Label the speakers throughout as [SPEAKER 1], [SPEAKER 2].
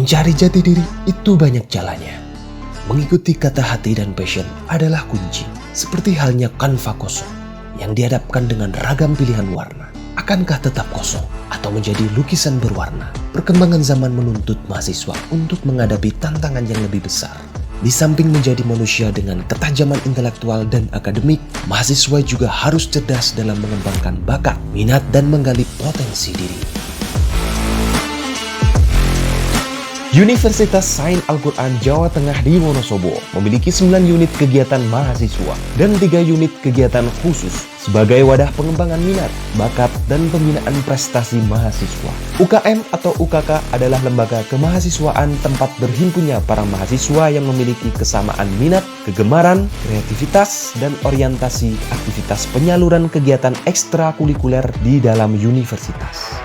[SPEAKER 1] Mencari jati diri itu banyak jalannya. Mengikuti kata hati dan passion adalah kunci. Seperti halnya kanva kosong yang dihadapkan dengan ragam pilihan warna. Akankah tetap kosong atau menjadi lukisan berwarna? Perkembangan zaman menuntut mahasiswa untuk menghadapi tantangan yang lebih besar. Di samping menjadi manusia dengan ketajaman intelektual dan akademik, mahasiswa juga harus cerdas dalam mengembangkan bakat, minat, dan menggali potensi diri. Universitas Sains Al-Quran Jawa Tengah di Wonosobo memiliki 9 unit kegiatan mahasiswa dan 3 unit kegiatan khusus sebagai wadah pengembangan minat, bakat, dan pembinaan prestasi mahasiswa. UKM atau UKK adalah lembaga kemahasiswaan tempat berhimpunnya para mahasiswa yang memiliki kesamaan minat, kegemaran, kreativitas, dan orientasi aktivitas penyaluran kegiatan ekstrakurikuler di dalam universitas.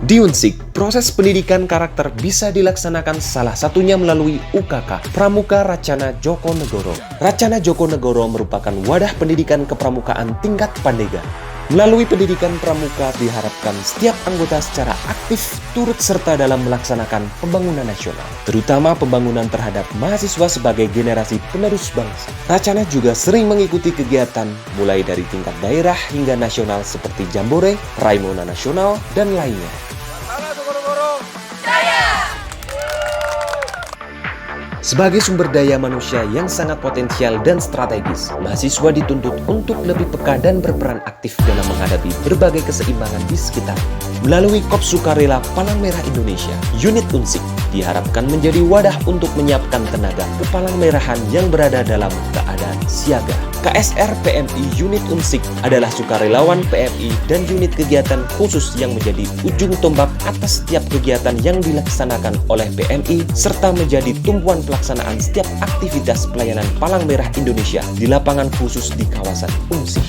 [SPEAKER 1] Di Unsik, proses pendidikan karakter bisa dilaksanakan salah satunya melalui UKK, Pramuka Racana Joko Negoro. Racana Joko Negoro merupakan wadah pendidikan kepramukaan tingkat Pandega. Melalui pendidikan pramuka diharapkan setiap anggota secara aktif turut serta dalam melaksanakan pembangunan nasional, terutama pembangunan terhadap mahasiswa sebagai generasi penerus bangsa. Racana juga sering mengikuti kegiatan mulai dari tingkat daerah hingga nasional seperti Jambore, Raimuna Nasional, dan lainnya. Sebagai sumber daya manusia yang sangat potensial dan strategis, mahasiswa dituntut untuk lebih peka dan berperan aktif dalam menghadapi berbagai keseimbangan di sekitar. Melalui Korps Sukarela Palang Merah Indonesia, unit Unsik diharapkan menjadi wadah untuk menyiapkan tenaga kepalang merahan yang berada dalam keadaan siaga. KSR PMI unit Unsik adalah sukarelawan PMI dan unit kegiatan khusus yang menjadi ujung tombak atas setiap kegiatan yang dilaksanakan oleh PMI serta menjadi tumpuan pelaksanaan setiap aktivitas pelayanan Palang Merah Indonesia di lapangan khusus di kawasan Unsik.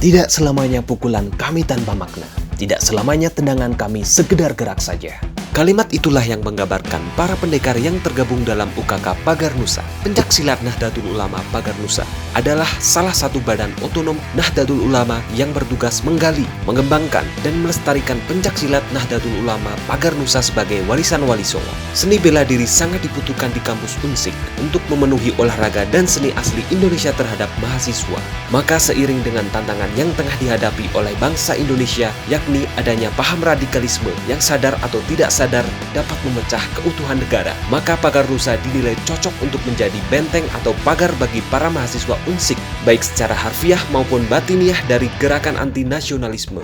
[SPEAKER 1] Tidak selamanya pukulan kami tanpa makna. Tidak selamanya tendangan kami sekedar gerak saja. Kalimat itulah yang menggambarkan para pendekar yang tergabung dalam UKK Pagar Nusa. Pencaksilat Nahdlatul Ulama Pagar Nusa adalah salah satu badan otonom Nahdlatul Ulama yang bertugas menggali, mengembangkan, dan melestarikan pencaksilat Nahdlatul Ulama Pagar Nusa sebagai warisan Wali Songo. Seni bela diri sangat dibutuhkan di kampus Unsik untuk memenuhi olahraga dan seni asli Indonesia terhadap mahasiswa. Maka seiring dengan tantangan yang tengah dihadapi oleh bangsa Indonesia, yakni adanya paham radikalisme yang sadar atau tidak sadar dapat memecah keutuhan negara, maka Pagar Nusa dinilai cocok untuk menjadi benteng atau pagar bagi para mahasiswa Unsik, baik secara harfiah maupun batiniah dari gerakan anti-nasionalisme.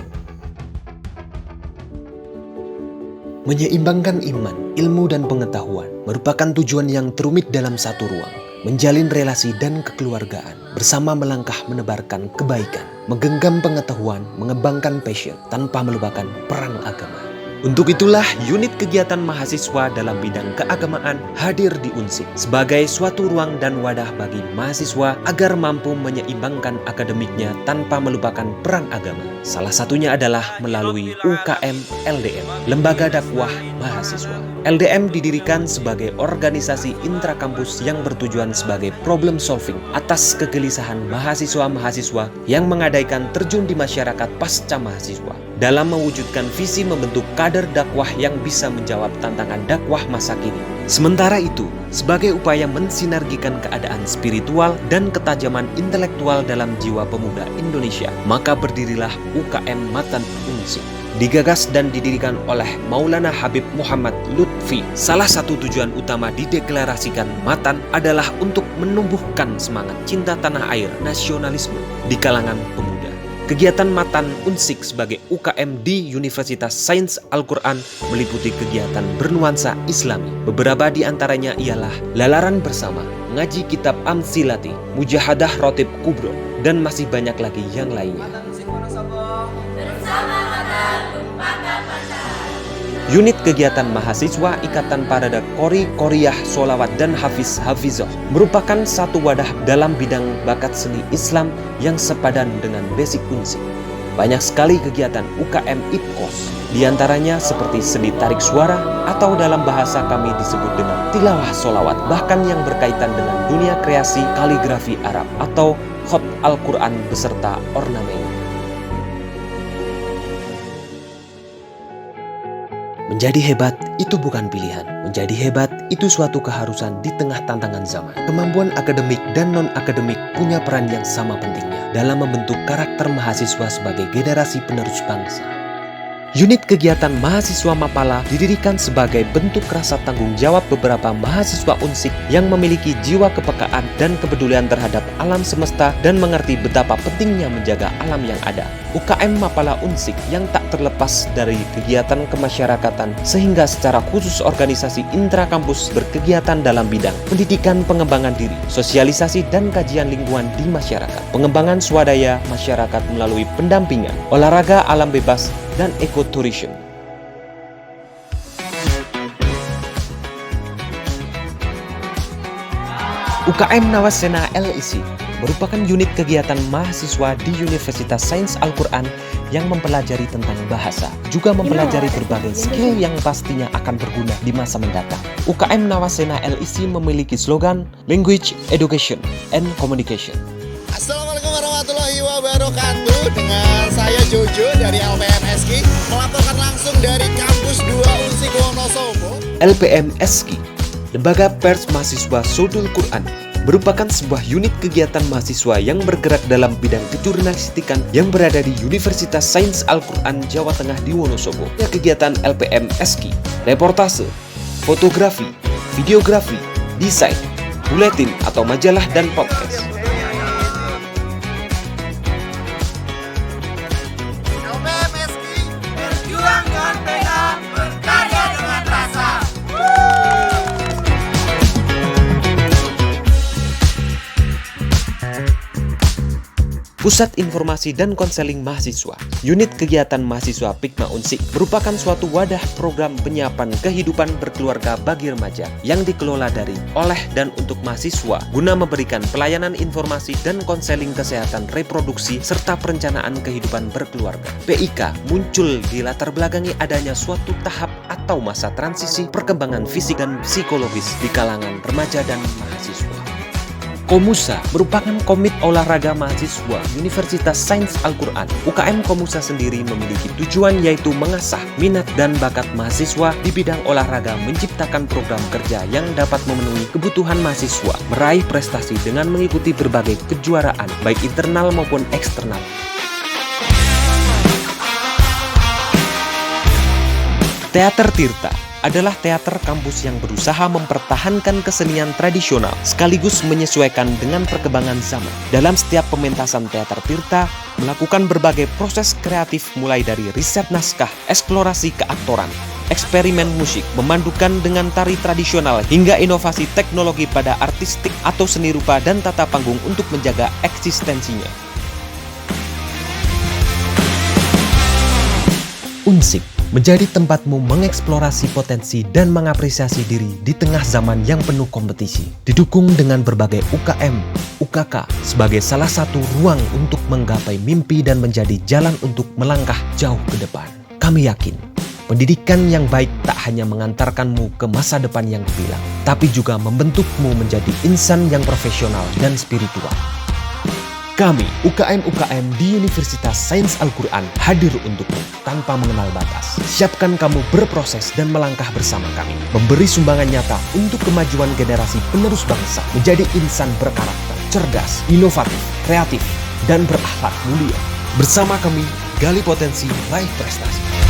[SPEAKER 1] Menyeimbangkan iman, ilmu, dan pengetahuan merupakan tujuan yang terumit dalam satu ruang. Menjalin relasi dan kekeluargaan, bersama melangkah menebarkan kebaikan, menggenggam pengetahuan, mengembangkan passion tanpa melupakan peran agama. Untuk itulah unit kegiatan mahasiswa dalam bidang keagamaan hadir di Unsik sebagai suatu ruang dan wadah bagi mahasiswa agar mampu menyeimbangkan akademiknya tanpa melupakan peran agama. Salah satunya adalah melalui UKM LDM, Lembaga Dakwah Mahasiswa. LDM didirikan sebagai organisasi intrakampus yang bertujuan sebagai problem solving atas kegelisahan mahasiswa-mahasiswa yang menggadaikan terjun di masyarakat pasca mahasiswa dalam mewujudkan visi membentuk kader dakwah yang bisa menjawab tantangan dakwah masa kini. Sementara itu, sebagai upaya mensinergikan keadaan spiritual dan ketajaman intelektual dalam jiwa pemuda Indonesia, maka berdirilah UKM Matan Unsik. Digagas dan didirikan oleh Maulana Habib Muhammad Lutfi. Salah satu tujuan utama dideklarasikan Matan adalah untuk menumbuhkan semangat cinta tanah air, nasionalisme di kalangan pemuda. Kegiatan Matan Unsik sebagai UKM di Universitas Sains Al-Quran meliputi kegiatan bernuansa Islami. Beberapa di antaranya ialah lalaran bersama, ngaji kitab Amsilati, mujahadah rotib kubro, dan masih banyak lagi yang lainnya. Unit kegiatan mahasiswa Ikatan Parada Qori Qoriyah Sholawat dan Hafiz Hafizoh merupakan satu wadah dalam bidang bakat seni Islam yang sepadan dengan basic Unsik. Banyak sekali kegiatan UKM IPKOS, diantaranya seperti seni tarik suara atau dalam bahasa kami disebut dengan tilawah sholawat, bahkan yang berkaitan dengan dunia kreasi kaligrafi Arab atau khot Al-Quran beserta ornamen. Menjadi hebat itu bukan pilihan. Menjadi hebat itu suatu keharusan di tengah tantangan zaman. Kemampuan akademik dan non-akademik punya peran yang sama pentingnya dalam membentuk karakter mahasiswa sebagai generasi penerus bangsa. Unit kegiatan mahasiswa Mapala didirikan sebagai bentuk rasa tanggung jawab beberapa mahasiswa Unsik yang memiliki jiwa kepekaan dan kepedulian terhadap alam semesta dan mengerti betapa pentingnya menjaga alam yang ada. UKM Mapala Unsik yang tak terlepas dari kegiatan kemasyarakatan sehingga secara khusus organisasi intrakampus berkegiatan dalam bidang pendidikan, pengembangan diri, sosialisasi dan kajian lingkungan di masyarakat, pengembangan swadaya masyarakat melalui pendampingan, olahraga alam bebas, dan ekoturism. UKM Nawasena LIC merupakan unit kegiatan mahasiswa di Universitas Sains Al-Quran yang mempelajari tentang bahasa, juga mempelajari berbagai skill yang pastinya akan berguna di masa mendatang. UKM Nawasena LIC memiliki slogan Language, Education, and Communication.
[SPEAKER 2] Assalamualaikum warahmatullahi wabarakatuh. Dengan saya Jojo dari LPM SKI melaporkan langsung dari kampus 2 Unsik Wonosobo.
[SPEAKER 1] LPM SKI, Lembaga Pers Mahasiswa Sodul Quran, merupakan sebuah unit kegiatan mahasiswa yang bergerak dalam bidang kejurnalistikan yang berada di Universitas Sains Al-Quran Jawa Tengah di Wonosobo. Kegiatan LPM SKI, reportase, fotografi, videografi, desain, buletin atau majalah dan podcast. Pusat Informasi dan Konseling Mahasiswa, unit kegiatan mahasiswa Pikma Unsik, merupakan suatu wadah program penyiapan kehidupan berkeluarga bagi remaja yang dikelola dari, oleh, dan untuk mahasiswa guna memberikan pelayanan informasi dan konseling kesehatan reproduksi serta perencanaan kehidupan berkeluarga. PIK muncul di latar belakangi adanya suatu tahap atau masa transisi perkembangan fisik dan psikologis di kalangan remaja dan mahasiswa. Komusa merupakan komit olahraga mahasiswa Universitas Sains Al-Quran. UKM Komusa sendiri memiliki tujuan yaitu mengasah minat dan bakat mahasiswa di bidang olahraga, menciptakan program kerja yang dapat memenuhi kebutuhan mahasiswa, meraih prestasi dengan mengikuti berbagai kejuaraan, baik internal maupun eksternal. Teater Tirta adalah teater kampus yang berusaha mempertahankan kesenian tradisional sekaligus menyesuaikan dengan perkembangan zaman. Dalam setiap pementasan teater Tirta melakukan berbagai proses kreatif mulai dari riset naskah, eksplorasi keaktoran, eksperimen musik, memandukan dengan tari tradisional hingga inovasi teknologi pada artistik atau seni rupa dan tata panggung untuk menjaga eksistensinya. Unsik menjadi tempatmu mengeksplorasi potensi dan mengapresiasi diri di tengah zaman yang penuh kompetisi. Didukung dengan berbagai UKM, UKK sebagai salah satu ruang untuk menggapai mimpi dan menjadi jalan untuk melangkah jauh ke depan. Kami yakin, pendidikan yang baik tak hanya mengantarkanmu ke masa depan yang gemilang, tapi juga membentukmu menjadi insan yang profesional dan spiritual. Kami, UKM-UKM di Universitas Sains Al-Quran, hadir untukmu tanpa mengenal batas. Siapkan kamu berproses dan melangkah bersama kami, memberi sumbangan nyata untuk kemajuan generasi penerus bangsa, menjadi insan berkarakter, cerdas, inovatif, kreatif, dan berakhlak mulia. Bersama kami, gali potensi, raih prestasi.